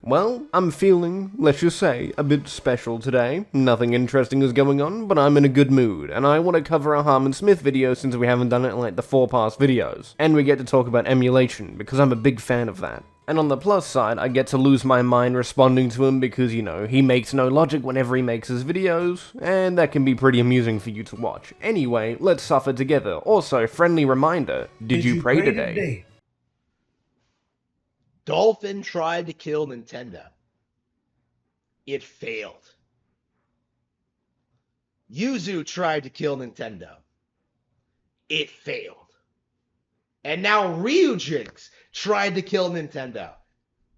Well, I'm feeling, let's just say, a bit special today. Nothing interesting is going on, but I'm in a good mood, and I want to cover a Harmon Smith video since we haven't done it in like the 4 past videos. And we get to talk about emulation, because I'm a big fan of that. And on the plus side, I get to lose my mind responding to him because, you know, he makes no logic whenever he makes his videos, and that can be pretty amusing for you to watch. Anyway, let's suffer together. Also, friendly reminder, did you pray today? Dolphin tried to kill Nintendo. It failed. Yuzu tried to kill Nintendo. It failed. And now Ryujinx tried to kill Nintendo.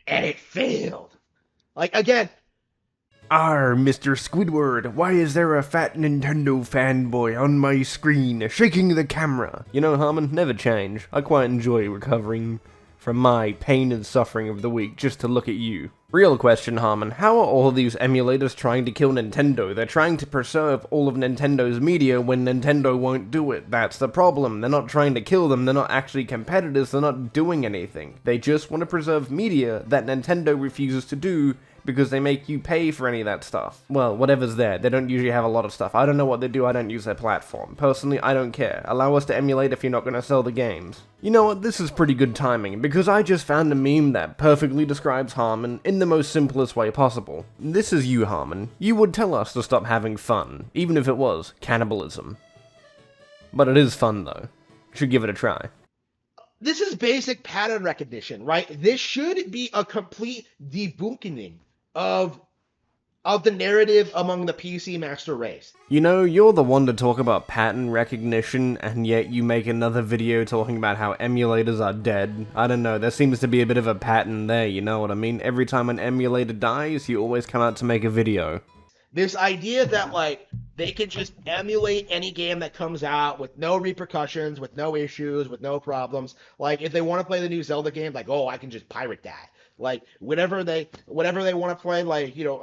And it failed. Like, again. Arr, Mr. Squidward, why is there a fat Nintendo fanboy on my screen, shaking the camera? You know, Harmon, never change. I quite enjoy recovering from my pain and suffering of the week just to look at you. Real question, Harmon, how are all these emulators trying to kill Nintendo? They're trying to preserve all of Nintendo's media when Nintendo won't do it. That's the problem. They're not trying to kill them, they're not actually competitors, they're not doing anything. They just want to preserve media that Nintendo refuses to do because they make you pay for any of that stuff. Well, whatever's there. They don't usually have a lot of stuff. I don't know what they do, I don't use their platform. Personally, I don't care. Allow us to emulate if you're not gonna sell the games. You know what, this is pretty good timing, because I just found a meme that perfectly describes Harmon in the most simplest way possible. This is you, Harmon. You would tell us to stop having fun, even if it was cannibalism. But it is fun, though. Should give it a try. This is basic pattern recognition, right? This should be a complete debunking of the narrative among the PC master race. You know, you're the one to talk about pattern recognition, and yet you make another video talking about how emulators are dead. I don't know, there seems to be a bit of a pattern there, you know what I mean? Every time an emulator dies, you always come out to make a video. This idea that, like, they can just emulate any game that comes out with no repercussions, with no issues, with no problems. Like, if they want to play the new Zelda game, like, oh, I can just pirate that. Like, whatever they want to play, like, you know,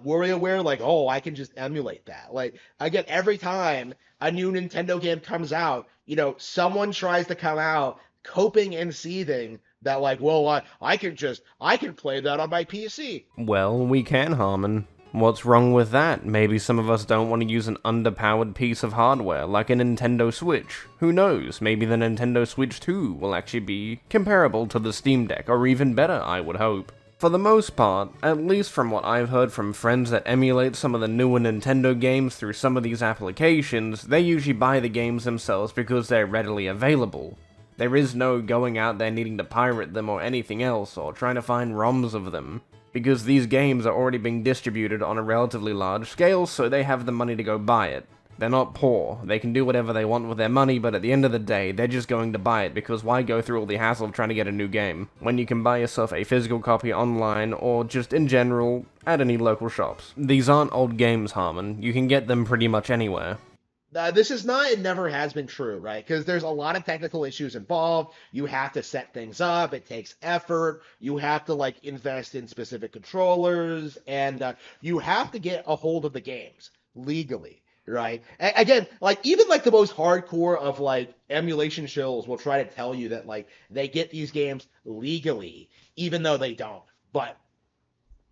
WarioWare, like, oh, I can just emulate that. Like, again, every time a new Nintendo game comes out, you know, someone tries to come out coping and seething that, like, well, I can play that on my PC. Well, we can, Harmon. What's wrong with that? Maybe some of us don't want to use an underpowered piece of hardware, like a Nintendo Switch. Who knows, maybe the Nintendo Switch 2 will actually be comparable to the Steam Deck, or even better, I would hope. For the most part, at least from what I've heard from friends that emulate some of the newer Nintendo games through some of these applications, they usually buy the games themselves because they're readily available. There is no going out there needing to pirate them or anything else, or trying to find ROMs of them, because these games are already being distributed on a relatively large scale, so they have the money to go buy it. They're not poor, they can do whatever they want with their money, but at the end of the day, they're just going to buy it, because why go through all the hassle of trying to get a new game, when you can buy yourself a physical copy online, or just in general, at any local shops. These aren't old games, Harmon, you can get them pretty much anywhere. This is not, it never has been true, right? Because there's a lot of technical issues involved. You have to set things up. It takes effort. You have to, like, invest in specific controllers, and you have to get a hold of the games legally, right? Again, like, even, like, the most hardcore of, like, emulation shills will try to tell you that, like, they get these games legally, even though they don't. But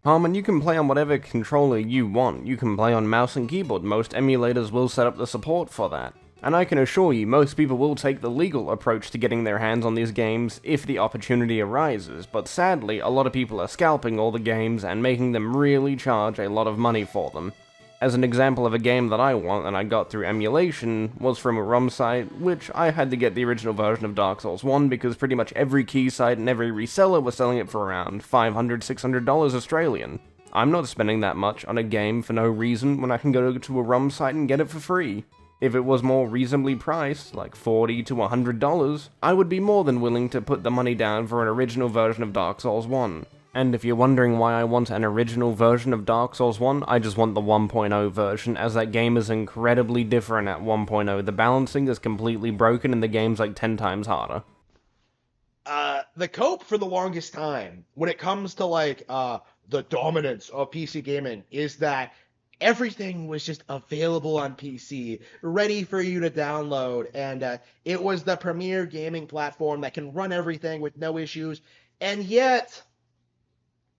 Harmon, you can play on whatever controller you want. You can play on mouse and keyboard. Most emulators will set up the support for that. And I can assure you, most people will take the legal approach to getting their hands on these games if the opportunity arises, but sadly, a lot of people are scalping all the games and making them really charge a lot of money for them. As an example of a game that I want and I got through emulation was from a ROM site, which I had to get the original version of Dark Souls 1 because pretty much every key site and every reseller was selling it for around $500, $600 Australian. I'm not spending that much on a game for no reason when I can go to a ROM site and get it for free. If it was more reasonably priced, like $40 to $100, I would be more than willing to put the money down for an original version of Dark Souls 1. And if you're wondering why I want an original version of Dark Souls 1, I just want the 1.0 version, as that game is incredibly different at 1.0. The balancing is completely broken and the game's like 10 times harder. The cope for the longest time, when it comes to, like, the dominance of PC gaming, is that everything was just available on PC, ready for you to download, and it was the premier gaming platform that can run everything with no issues, and yet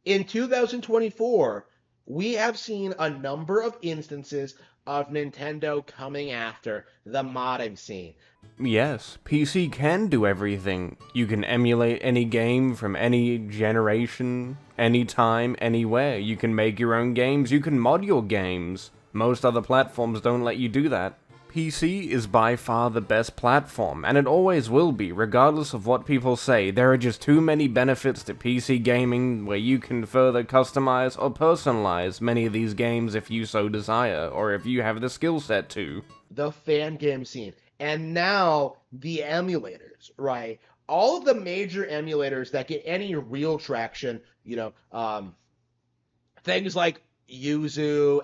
In 2024, we have seen a number of instances of Nintendo coming after the modding scene. Yes, PC can do everything. You can emulate any game from any generation, anytime, anywhere. You can make your own games, you can mod your games. Most other platforms don't let you do that. PC is by far the best platform, and it always will be, regardless of what people say. There are just too many benefits to PC gaming where you can further customize or personalize many of these games if you so desire, or if you have the skill set to. The fan game scene, and now the emulators, right? All of the major emulators that get any real traction, things like Yuzu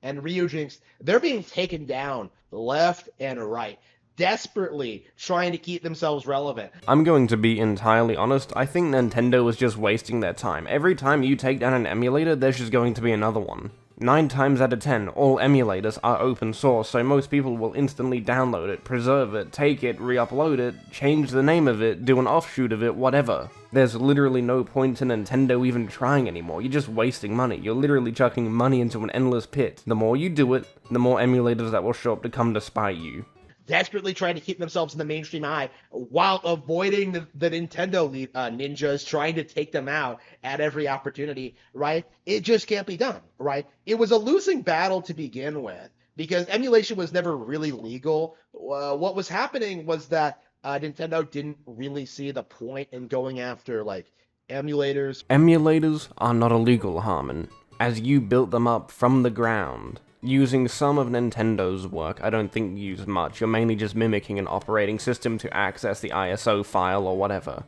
and Ryujinx, they're being taken down left and right, desperately trying to keep themselves relevant. I'm going to be entirely honest, I think Nintendo is just wasting their time. Every time you take down an emulator, there's just going to be another one. 9 times out of 10, all emulators are open source, so most people will instantly download it, preserve it, take it, re-upload it, change the name of it, do an offshoot of it, whatever. There's literally no point in Nintendo even trying anymore. You're just wasting money. You're literally chucking money into an endless pit. The more you do it, the more emulators that will show up to come to spite you. Desperately trying to keep themselves in the mainstream eye while avoiding the Nintendo ninjas trying to take them out at every opportunity, right? It just can't be done, right? It was a losing battle to begin with because emulation was never really legal. What was happening was that Nintendo didn't really see the point in going after like emulators. Emulators are not illegal, Harmon, as you built them up from the ground. Using some of Nintendo's work, I don't think you use much. You're mainly just mimicking an operating system to access the ISO file or whatever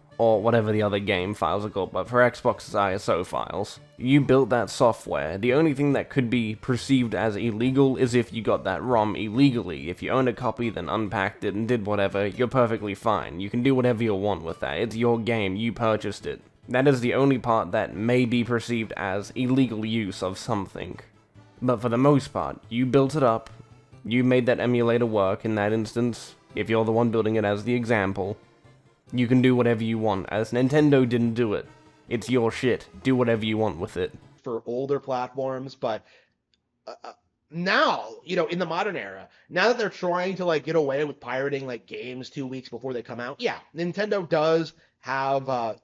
the other game files are called, but for Xbox's ISO files. You built that software. The only thing that could be perceived as illegal is if you got that ROM illegally. If you owned a copy, then unpacked it and did whatever, you're perfectly fine. You can do whatever you want with that. It's your game, you purchased it. That is the only part that may be perceived as illegal use of something. But for the most part, you built it up, you made that emulator work in that instance, if you're the one building it as the example. You can do whatever you want, as Nintendo didn't do it. It's your shit, do whatever you want with it. For older platforms, but now, in the modern era, now that they're trying to like get away with pirating like games 2 weeks before they come out, yeah, Nintendo does have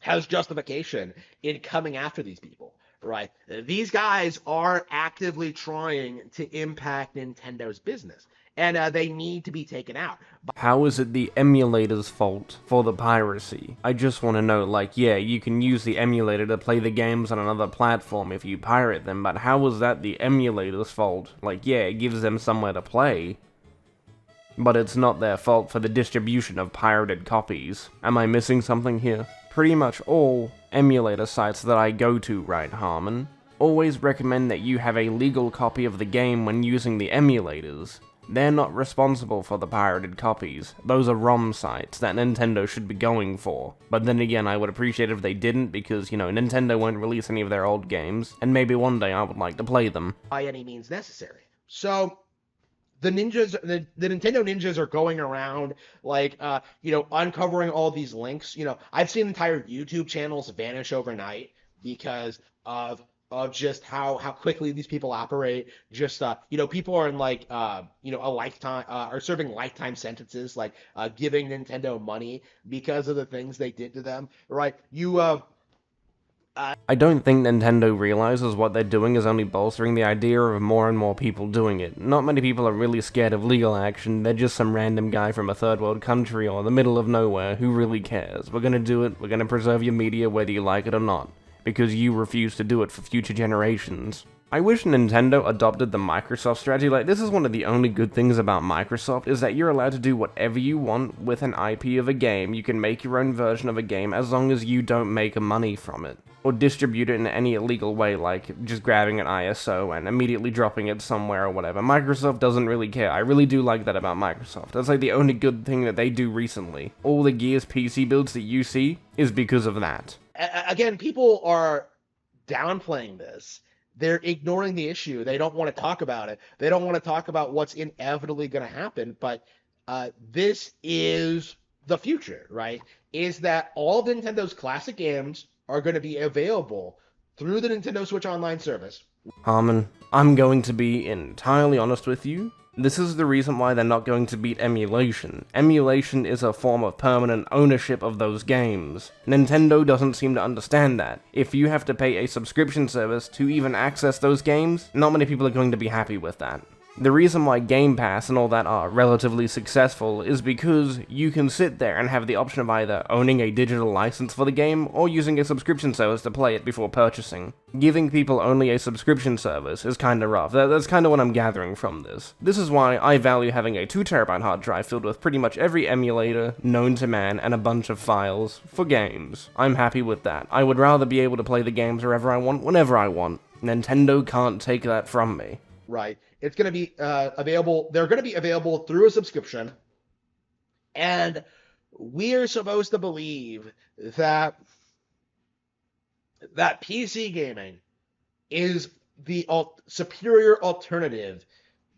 has justification in coming after these people. Right. These guys are actively trying to impact Nintendo's business, and they need to be taken out. How is it the emulator's fault for the piracy? I just want to know, like, yeah, you can use the emulator to play the games on another platform if you pirate them, but how is that the emulator's fault? Like, yeah, it gives them somewhere to play, but it's not their fault for the distribution of pirated copies. Am I missing something here? Pretty much all emulator sites that I go to, right, Harmon, always recommend that you have a legal copy of the game when using the emulators. They're not responsible for the pirated copies. Those are ROM sites that Nintendo should be going for. But then again, I would appreciate if they didn't because, Nintendo won't release any of their old games, and maybe one day I would like to play them. By any means necessary. So the ninjas, the Nintendo ninjas are going around like, uncovering all these links. I've seen entire YouTube channels vanish overnight because of just how quickly these people operate. Just people are in like a lifetime are serving lifetime sentences, like giving Nintendo money because of the things they did to them. Right? I don't think Nintendo realizes what they're doing is only bolstering the idea of more and more people doing it. Not many people are really scared of legal action, they're just some random guy from a third world country or the middle of nowhere who really cares. We're gonna do it, we're gonna preserve your media whether you like it or not, because you refuse to do it for future generations. I wish Nintendo adopted the Microsoft strategy. Like, this is one of the only good things about Microsoft, is that you're allowed to do whatever you want with an IP of a game. You can make your own version of a game as long as you don't make money from it, or distribute it in any illegal way, like just grabbing an ISO and immediately dropping it somewhere or whatever. Microsoft doesn't really care. I really do like that about Microsoft. That's like the only good thing that they do recently. All the Gears PC builds that you see is because of that. Again, people are downplaying this. They're ignoring the issue. They don't want to talk about it. They don't want to talk about what's inevitably going to happen. But this is the future, right? Is that all of Nintendo's classic games are going to be available through the Nintendo Switch Online service. Harmon, I'm going to be entirely honest with you. This is the reason why they're not going to beat emulation. Emulation is a form of permanent ownership of those games. Nintendo doesn't seem to understand that. If you have to pay a subscription service to even access those games, not many people are going to be happy with that. The reason why Game Pass and all that are relatively successful is because you can sit there and have the option of either owning a digital license for the game or using a subscription service to play it before purchasing. Giving people only a subscription service is kinda rough. That's kinda what I'm gathering from this. This is why I value having a 2TB hard drive filled with pretty much every emulator known to man and a bunch of files for games. I'm happy with that. I would rather be able to play the games wherever I want, whenever I want. Nintendo can't take that from me. Right. It's going to be available. They're going to be available through a subscription. And we are supposed to believe that PC gaming is the superior alternative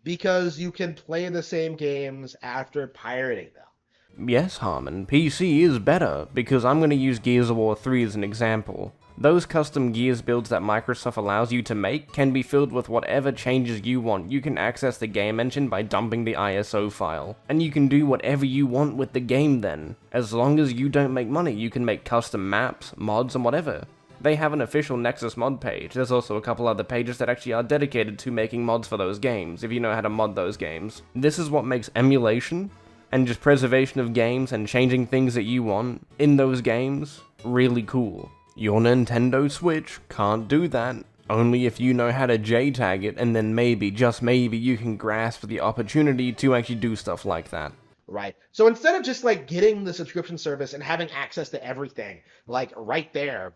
because you can play the same games after pirating them. Yes, Harmon, PC is better, because I'm going to use Gears of War 3 as an example. Those custom Gears builds that Microsoft allows you to make can be filled with whatever changes you want. You can access the game engine by dumping the ISO file, and you can do whatever you want with the game then. As long as you don't make money, you can make custom maps, mods, and whatever. They have an official Nexus mod page. There's also a couple other pages that actually are dedicated to making mods for those games, if you know how to mod those games. This is what makes emulation and just preservation of games and changing things that you want in those games really cool. Your Nintendo Switch can't do that, only if you know how to JTAG it, and then maybe, just maybe, you can grasp the opportunity to actually do stuff like that. Right. So instead of just like getting the subscription service and having access to everything, like right there,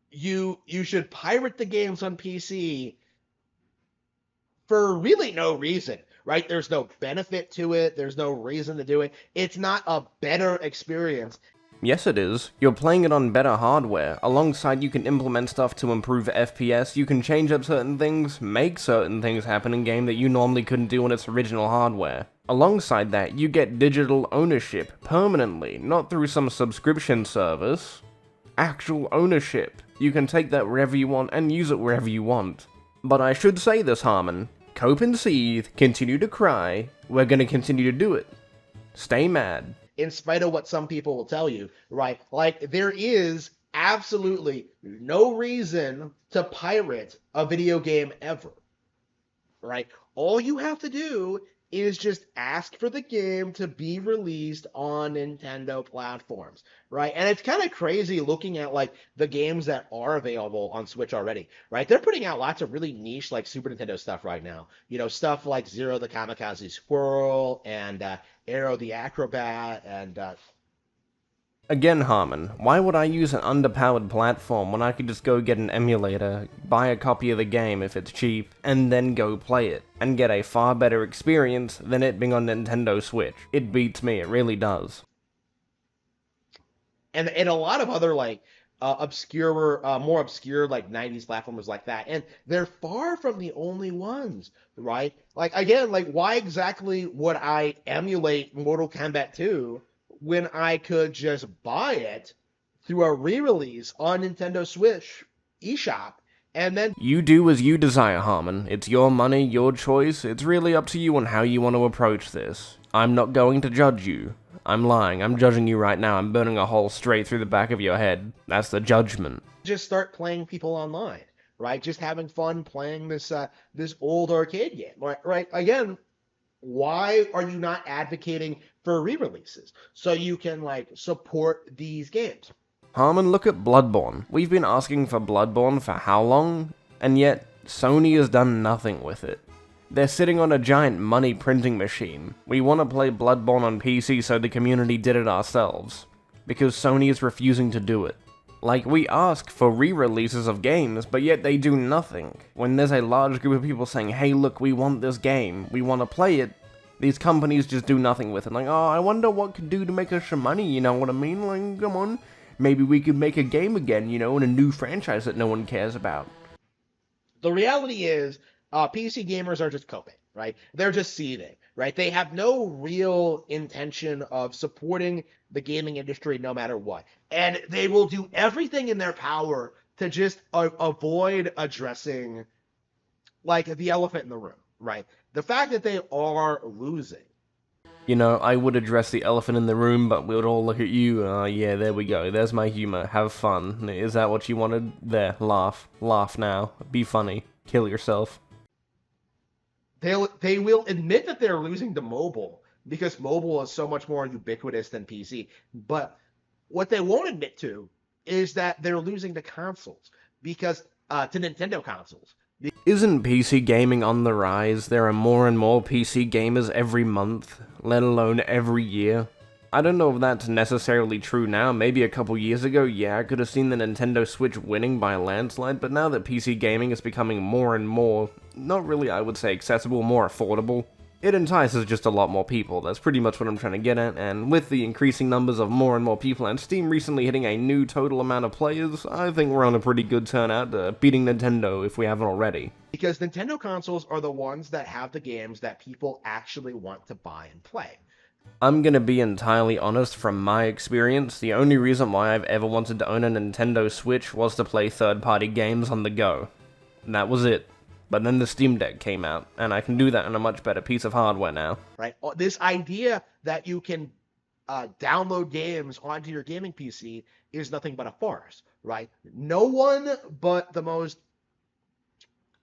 you should pirate the games on PC for really no reason, right? There's no benefit to it. There's no reason to do it. It's not a better experience. Yes, it is. You're playing it on better hardware. Alongside, you can implement stuff to improve FPS, you can change up certain things, make certain things happen in game that you normally couldn't do on its original hardware. Alongside that, you get digital ownership, permanently, not through some subscription service. Actual ownership. You can take that wherever you want and use it wherever you want. But I should say this, Harmon. Cope and seethe, continue to cry, we're gonna continue to do it. Stay mad. In spite of what some people will tell you, right? Like, there is absolutely no reason to pirate a video game ever, right? All you have to do is just ask for the game to be released on Nintendo platforms, right? And it's kind of crazy looking at like the games that are available on Switch already, right? They're putting out lots of really niche like Super Nintendo stuff right now. You know, stuff like Zero the Kamikaze Squirrel and Aero the Acrobat and Again, Harmon, why would I use an underpowered platform when I could just go get an emulator, buy a copy of the game if it's cheap, and then go play it, and get a far better experience than it being on Nintendo Switch? It beats me, it really does. and a lot of other like obscure, more obscure like 90s platformers like that. And they're far from the only ones, right? Like again, like why exactly would I emulate Mortal Kombat 2 when I could just buy it through a re-release on Nintendo Switch eShop and then You do as you desire, Harmon. It's your money, your choice. It's really up to you on how you want to approach this. I'm not going to judge you. I'm lying. I'm judging you right now. I'm burning a hole straight through the back of your head. That's the judgment. just start playing people online, right? Just having fun playing this old arcade game, right? Again, why are you not advocating for re-releases so you can like support these games? Harmon, look at Bloodborne. We've been asking for Bloodborne for how long? And yet, Sony has done nothing with it. They're sitting on a giant money printing machine. We want to play Bloodborne on PC, so the community did it ourselves. Because Sony is refusing to do it. Like, we ask for re-releases of games, but yet they do nothing. When there's a large group of people saying, hey look, we want this game, we want to play it, these companies just do nothing with it. Like, oh, I wonder what could do to make us some money, you know what I mean? Like, come on, maybe we could make a game again, you know, in a new franchise that no one cares about. The reality is, PC gamers are just coping, right? They're just seething, right? They have no real intention of supporting the gaming industry no matter what. And they will do everything in their power to just avoid addressing like the elephant in the room, right? The fact that they are losing. You know, I would address the elephant in the room, but we would all look at you. Yeah, there we go. There's my humor. Have fun. Is that what you wanted? There, laugh. Laugh now. Be funny. Kill yourself. They will admit that they're losing to mobile because mobile is so much more ubiquitous than PC. But what they won't admit to is that they're losing to consoles because to Nintendo consoles. Isn't PC gaming on the rise? There are more and more PC gamers every month, let alone every year. I don't know if that's necessarily true now. Maybe a couple years ago, yeah, I could have seen the Nintendo Switch winning by a landslide, but now that PC gaming is becoming more and more, not really, I would say, accessible, more affordable, it entices just a lot more people. That's pretty much what I'm trying to get at, and with the increasing numbers of more and more people and Steam recently hitting a new total amount of players, I think we're on a pretty good turnout, beating Nintendo if we haven't already. Because Nintendo consoles are the ones that have the games that people actually want to buy and play. I'm gonna be entirely honest, from my experience, the only reason why I've ever wanted to own a Nintendo Switch was to play third-party games on the go. And that was it. But then the Steam Deck came out, and I can do that on a much better piece of hardware now. Right? This idea that you can download games onto your gaming PC is nothing but a farce, right? No one but the most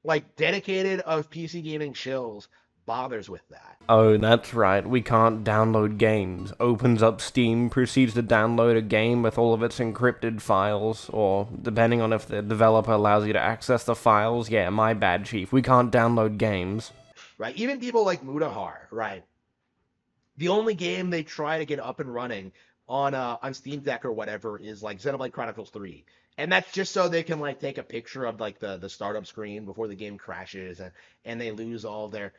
like dedicated of PC gaming shills bothers with that. Oh, that's right, we can't download games. Opens up Steam, proceeds to download a game with all of its encrypted files, or depending on if the developer allows you to access the files, yeah, my bad, chief, we can't download games. Right? Even people like Mutahar, right? The only game they try to get up and running on Steam Deck or whatever is like Xenoblade Chronicles 3. And that's just so they can like take a picture of like the startup screen before the game crashes and they lose all their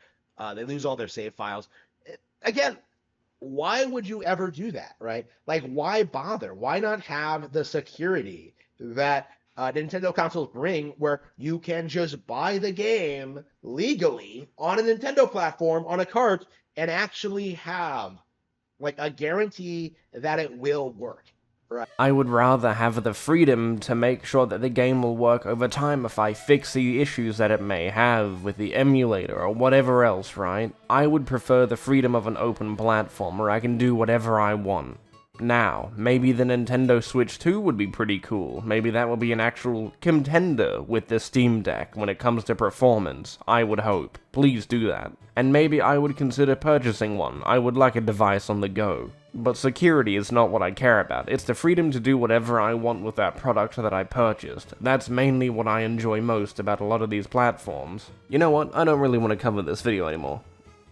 save files. Again, why would you ever do that, right? Like, why bother? Why not have the security that Nintendo consoles bring where you can just buy the game legally on a Nintendo platform on a cart and actually have like a guarantee that it will work? Right. I would rather have the freedom to make sure that the game will work over time if I fix the issues that it may have with the emulator or whatever else, right? I would prefer the freedom of an open platform where I can do whatever I want. Now, maybe the Nintendo Switch 2 would be pretty cool. Maybe that would be an actual contender with the Steam Deck when it comes to performance. I would hope. Please do that. And maybe I would consider purchasing one. I would like a device on the go. But security is not what I care about. It's the freedom to do whatever I want with that product that I purchased. That's mainly what I enjoy most about a lot of these platforms. You know what? I don't really want to cover this video anymore.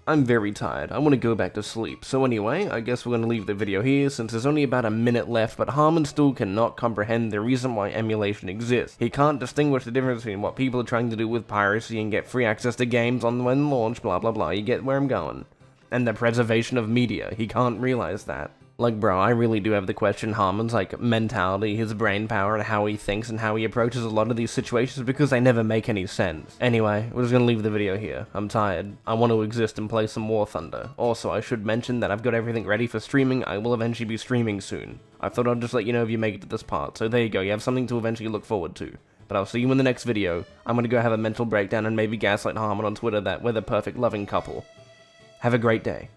I'm very tired. I want to go back to sleep. So anyway, I guess we're going to leave the video here since there's only about a minute left, but Harmon still cannot comprehend the reason why emulation exists. He can't distinguish the difference between what people are trying to do with piracy and get free access to games on when launch, blah blah blah, you get where I'm going. And the preservation of media. He can't realize that. Like, bro, I really do have to question Harmon's, like, mentality, his brain power, and how he thinks and how he approaches a lot of these situations because they never make any sense. Anyway, we're just gonna leave the video here. I'm tired. I want to exist and play some War Thunder. Also, I should mention that I've got everything ready for streaming. I will eventually be streaming soon. I thought I'd just let you know if you make it to this part. So there you go, you have something to eventually look forward to. But I'll see you in the next video. I'm gonna go have a mental breakdown and maybe gaslight Harmon on Twitter that we're the perfect loving couple. Have a great day.